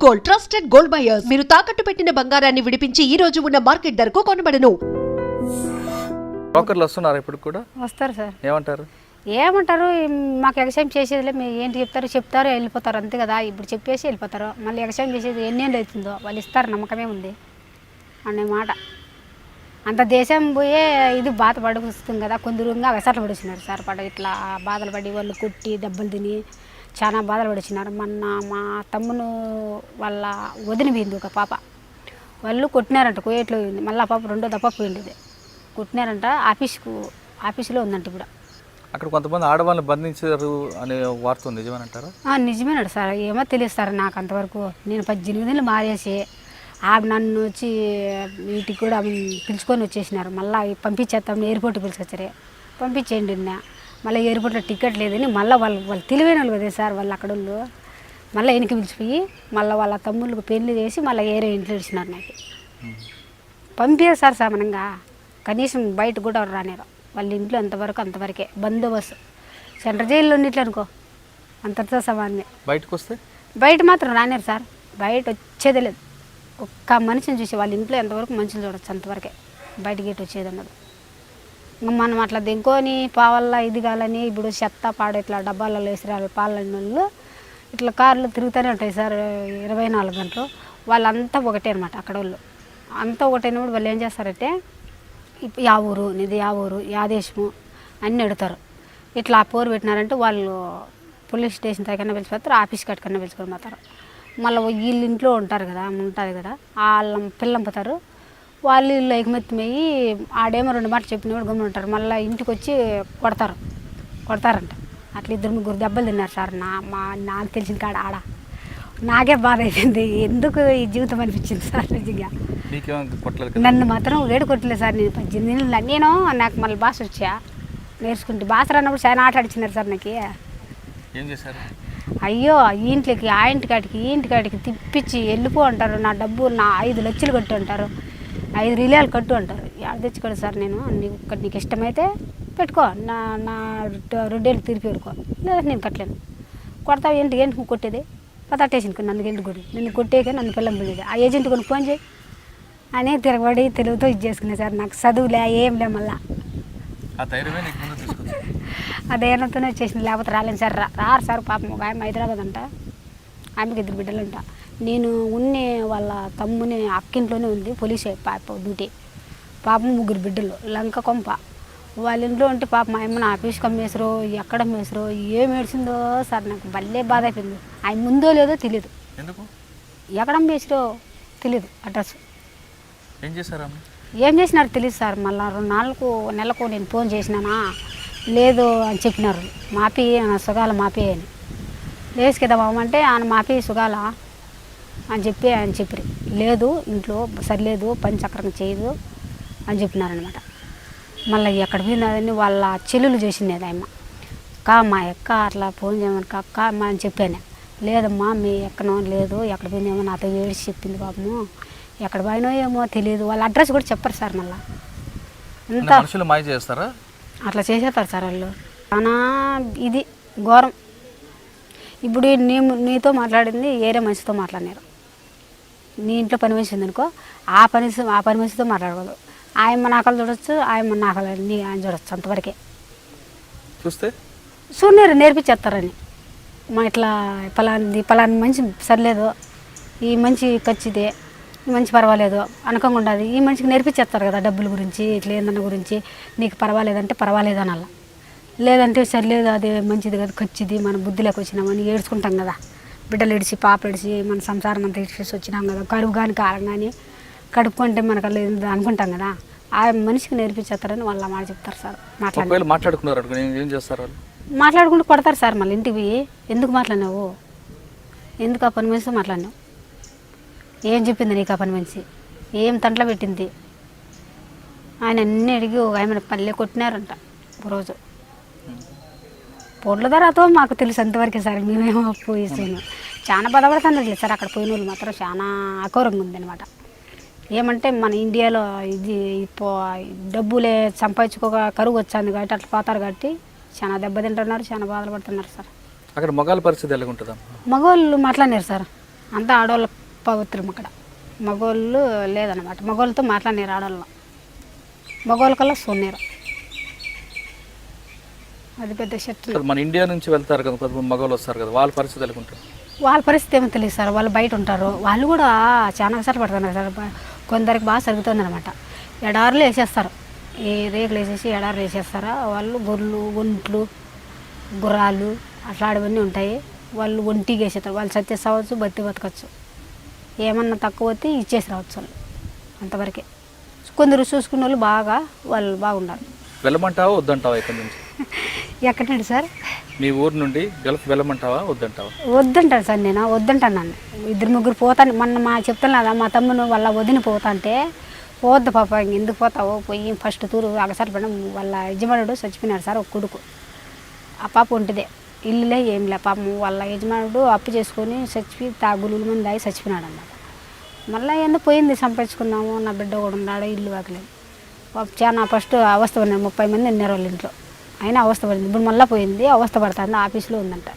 Gold, trusted gold buyers. మీరు తాకట్టు పెట్టిన బంగారాన్ని విడిపించి ఈ రోజు ఉన్న మార్కెట్ ధరకు కొనబడను. బ్రోకర్లు వస్తున్నారు ఇప్పుడు కూడా? వస్తారు సార్. ఏమంటారు? మాకు ఎగసాయం చేసేదిలే, మీరు ఏంటి చెప్తారు వెళ్ళిపోతారు అంతే కదా. ఇప్పుడు చెప్పేసి వెళ్ళిపోతారు. మళ్ళీ ఎగసాయం చేసేది ఎన్నేళ్ళు అవుతుందో వాళ్ళు ఇస్తారు, నమ్మకమే ఉంది అనే మాట. అంత దేశం పోయే ఇది బాధపడి వస్తుంది కదా, కొందరుగా వెసట్లు పడిస్తున్నారు సార్. ఇట్లా బాధలు పడి వాళ్ళు కొట్టి దెబ్బలు తిని చాలా బాధలు పడిచినారు. మొన్న మా తమ్మును వాళ్ళ వదిన పోయింది ఒక పాప, వాళ్ళు కొట్టినారంట. కోయేట్లో పోయింది, మళ్ళీ ఆ పాప రెండో దప్ప పోయింది. కొట్టినారంట, ఆఫీసులో ఉందంట ఇప్పుడు. అక్కడ కొంతమంది ఆడవాళ్ళని బంధించారు అనే వార్త ఉంది, నిజమేనంటారా? నిజమేనాడు సార్, ఏమో తెలియస్తారు నాకు అంతవరకు. నేను 18 ఏళ్ళు మారేసి నన్ను వచ్చి వీటికి కూడా పిలుచుకొని వచ్చేసినారు. మళ్ళీ పంపించేస్తాం ఎయిర్పోర్ట్కి పిలుచుకొచ్చారే, పంపించేయండి నిన్న. మళ్ళీ ఎయిర్పోర్ట్లో టికెట్ లేదని మళ్ళీ వాళ్ళు తెలివైన వాళ్ళు కదా సార్, వాళ్ళు అక్కడ వాళ్ళు మళ్ళీ వెనక్కి పిలిచిపోయి మళ్ళీ వాళ్ళ తమ్ముళ్ళకి పెళ్లి చేసి మళ్ళీ ఏరే ఇంట్లో ఇచ్చినారు. నాకు పంపించారు సార్ సమానంగా, కనీసం బయట కూడా రానేరు. వాళ్ళ ఇంట్లో అంతవరకే బందోబస్తు. సెంట్రల్ జైల్లో ఉన్నట్లు అనుకో, అంతటితో సమానమే. బయటకు వస్తే బయట మాత్రం రానేరు సార్, బయట వచ్చేదే లేదు. ఒక్క మనిషిని చూసి వాళ్ళ ఇంట్లో ఎంతవరకు మనుషులు చూడొచ్చు, అంతవరకే. బయట గేట్ వచ్చేది అన్నది. మనం అట్లా దెంకొని పావల్లా ఇది కాలని ఇప్పుడు చెత్త పాడు ఇట్లా డబ్బాలలో వేసిరాలు పాలని వాళ్ళు ఇట్లా కార్లు తిరుగుతూనే ఉంటాయి సార్ 24 గంటలు. వాళ్ళంతా ఒకటే అనమాట అక్కడ వాళ్ళు. అంతా ఒకటైనప్పుడు వాళ్ళు ఏం చేస్తారంటే యా ఊరు నీది, యా ఊరు, యా దేశము అన్నీ అడుగుతారు. ఇట్లా ఆ పోరు పెట్టినారంటే వాళ్ళు పోలీస్ స్టేషన్ దగ్గర పిలిచిపోతారు, ఆఫీస్ కట్టుకన్నా పిలుచుకొని పోతారు. మళ్ళీ వీళ్ళు ఇంట్లో ఉంటారు కదా, వాళ్ళ పిల్లంపుతారు. వాళ్ళు ఇల్లు ఎగమెత్తిమయ్యి ఆడేమో 2 మాటలు చెప్పినప్పుడు గమ్మున ఉంటారు. మళ్ళీ ఇంటికి వచ్చి కొడతారంట. అట్లా 2-3 దెబ్బలు తిన్నారు సార్. నాకు తెలిసిన కాడ ఆడ నాకే బాధ అయిపోయింది. ఎందుకు ఈ జీవితం అనిపించింది సార్ నిజంగా. నన్ను మాత్రం కొట్టలేదు సార్. నేను 18 ఏళ్ళు నాకు మళ్ళీ భాష వచ్చా నేర్చుకుంటే. భాష రానప్పుడు చాలా ఆట ఆడిచ్చినారు సార్ నాకు. ఏం చేశారు? అయ్యో ఇంట్లోకి ఆ ఇంటికాడికి తిప్పించి వెళ్ళిపో అంటారు. నా డబ్బు 5 లక్షలు కట్టు అంటారు, 5 రిలాలు కట్టు అంటారు. ఎక్కడ తెచ్చుకోండి సార్ నేను, నీకు ఇష్టమైతే పెట్టుకో, నా 2 ఏళ్ళు తిరిగి పెట్టుకో, లేదా నేను కట్టలేను. కొడతావు ఏంటి నువ్వు కొట్టేది, పతాటేసినకు నన్ను ఎందుకు కొట్టి, నిన్ను కొట్టేకే నన్ను పిల్లం పిల్లేది, ఆ ఏజెంట్ కొన్ని ఫోన్ చేయి అని తిరగబడి తెలుగుతో ఇది చేసుకునే సార్. నాకు చదువులే ఏం లే, మళ్ళా ఆ ధైర్యంతోనే వచ్చేసింది. లేకపోతే రాలేను సార్. రారు సార్. పాపం ఒక ఆమె హైదరాబాద్ అంట, ఆమెకి 2 బిడ్డలంట. నేను వాళ్ళ తమ్ముని అక్కింట్లోనే ఉంది పోలీస్ పాప డ్యూటీ. పాపం 3 బిడ్డలు, లంక కొంప. వాళ్ళ ఇంట్లో ఉంటే పాప మా అమ్మని ఆఫీస్కి అమ్మేసరో ఎక్కడ అమ్మేసరో ఏం ఏడ్చిందో సార్. నాకు భలే బాధ అయిపోయింది. ఆయన ముందో లేదో తెలియదు, ఎక్కడ అమ్మేసరో తెలియదు అడ్రస్. ఏం చేసినారు తెలియదు సార్. మళ్ళీ 2 నెలలకు నేను ఫోన్ చేసినానా, లేదు అని చెప్పినారు. మాపి నా సుగాల మాపి అని. లేచి కదా మామంటే ఆయన మాపి సుగాల అని చెప్పారు. లేదు ఇంట్లో సరిలేదు, పని చక్రం చేయదు అని చెప్పినారనమాట. మళ్ళీ ఎక్కడ పోయిందని వాళ్ళ చెల్లెలు చేసింది ఆయమ్మ. మా అక్క అట్లా ఫోన్ చేయమని అక్క అమ్మ అని చెప్పాను. లేదమ్మా మీ ఎక్కనో లేదు, ఎక్కడ పోయిందేమో నాతో ఏడిచి చెప్పింది పాపము, ఎక్కడ పోయినో ఏమో తెలియదు. వాళ్ళ అడ్రస్ కూడా చెప్పరు సార్. మళ్ళీ అంతా చేస్తారా, అట్లా చేసేస్తారు సార్ వాళ్ళు. చాలా ఇది ఘోరం. ఇప్పుడు నీతో మాట్లాడింది వేరే మనిషితో మాట్లాడినారు. నీ ఇంట్లో పని మనిషి ఉందనుకో, ఆ పని మనిషితో మాట్లాడకూడదు. ఆయమ్మ నాకలు చూడొచ్చు, ఆయమ్మ నాకలు ఆయన చూడొచ్చు, అంతవరకే. చూడలేరు, నేర్పించేస్తారని. మా ఇట్లా పలాని మంచి సరిలేదు, ఈ మంచి ఖచ్చితే, ఈ మంచి పర్వాలేదు అనకంగా ఉండదు. ఈ మనిషికి నేర్పించేస్తారు కదా డబ్బుల గురించి, ఇట్లా ఏందన్న గురించి. నీకు పర్వాలేదంటే పర్వాలేదు అనాల, లేదంటే సరిలేదు అది మంచిది కదా ఖచ్చిది, మన బుద్ధిలోకి వచ్చినామని ఏడ్చుకుంటాం కదా. బిడ్డలు ఇడిచి పాప ఇడిచి మన సంసారం అంతా ఇడిచేసి వచ్చినాం కదా, కడుపు కానీ కారం కానీ కడుపుకుంటే మనకు అనుకుంటాం కదా. ఆ మనిషికి నేర్పించేస్తారని వాళ్ళ మాట చెప్తారు సార్. మాట్లాడుకుంటూ కొడతారు సార్. మళ్ళీ ఇంటికి పోయి ఎందుకు మాట్లాడినావు, ఎందుకు ఆ పని మనిషితో మాట్లాడినావు, ఏం చెప్పింది నీకు ఆ పని మనిషి, ఏం తంట్లో పెట్టింది ఆయన అన్నీ అడిగి ఒక ఆయన పల్లె కొట్టినారంట రోజు. పొడ్ల ధరతో మాకు తెలుసు అంతవరకే సార్. మేమేమో పోయేసాను, చాలా బాధపడుతున్నారు సార్. అక్కడ పోయిన వాళ్ళు మాత్రం చాలా అఘోరంగా ఉందన్నమాట. ఏమంటే మన ఇండియాలో ఇది డబ్బులే సంపాదించుకోక కరువు వచ్చింది కాబట్టి అట్లా పోతారు కాబట్టి చాలా దెబ్బతింటున్నారు, చాలా బాధలు పడుతున్నారు సార్. అక్కడ మగవాళ్ళ పరిస్థితి ఎలా ఉంటుందా? మగవాళ్ళు మాట్లాడినారు సార్. అంతా ఆడవాళ్ళ పవిత్రం అక్కడ. మగవాళ్ళు లేదన్నమాట. మగవాళ్ళతో మాట్లాడినారు ఆడవాళ్ళు, మగవాళ్ళ కల్లా సోనేరు. అది పెద్ద చెట్టు. అసలు మన ఇండియా నుంచి వెళ్తారు కదా కొంతమంది మగవాళ్ళు వస్తారు కదా, వాళ్ళ పరిస్థితి ఎలా ఉంటుంది? వాళ్ళ పరిస్థితి ఏమో తెలియదు సార్. వాళ్ళు బయట ఉంటారు, వాళ్ళు కూడా చాలా కష్టాలు పడుతున్నారు సార్. కొందరికి బాగా జరుగుతుంది అనమాట. ఎడారులు వేసేస్తారు, ఈ రేకులు వేసేసి ఎడారులు వేసేస్తారా. వాళ్ళు గొర్రెలు, ఒంట్లు, గుర్రాలు అట్లాంటివన్నీ ఉంటాయి. వాళ్ళు ఒంటికి వేసేస్తారు. వాళ్ళు సత్య సావచ్చు, బతకచ్చు. ఏమన్నా తక్కువ వస్తే ఇచ్చేసి రావచ్చు వాళ్ళు, అంతవరకే. కొందరు చూసుకునే వాళ్ళు వాళ్ళు బాగున్నారు. వెళ్ళమంటావా వద్దంటావా ఇక్కడి నుంచి? ఎక్కడండి సార్? మీ ఊరు నుండి గల్ఫ్ వెళ్ళమంటావా వద్దంటావా? వద్దంటాను సార్, నేను వద్దంటాను. 2-3 పోతాను. మొన్న చెప్తాను కదా, మా తమ్మును వాళ్ళ వదిన పోతా అంటే, పోద్దు పాప ఎందుకు పోతావు, పోయి ఫస్ట్ తూరు అగసారి పడడం. వాళ్ళ యజమానుడు చచ్చిపోయినాడు సార్, ఒక కొడుకు. ఆ పాప ఉంటుందే, ఇల్లులే ఏం లే పాపం. వాళ్ళ యజమానుడు అప్పు చేసుకొని చచ్చిపోయి గులుగుల మంది దాగి చచ్చిపోయినాడు అన్నమాట. మళ్ళీ ఎందుకు పోయింది, సంపాదించుకున్నాము, నా బిడ్డ కూడా ఉన్నాడు, ఇల్లు వాకలేదు. చాలా ఫస్ట్ అవస్థ పడినాడు. 30 మంది ఉన్నారు వాళ్ళ ఇంట్లో, అయినా అవస్థ పడింది. ఇప్పుడు మళ్ళీ పోయింది, అవస్థ పడుతుంది, ఆఫీస్లో ఉందంట.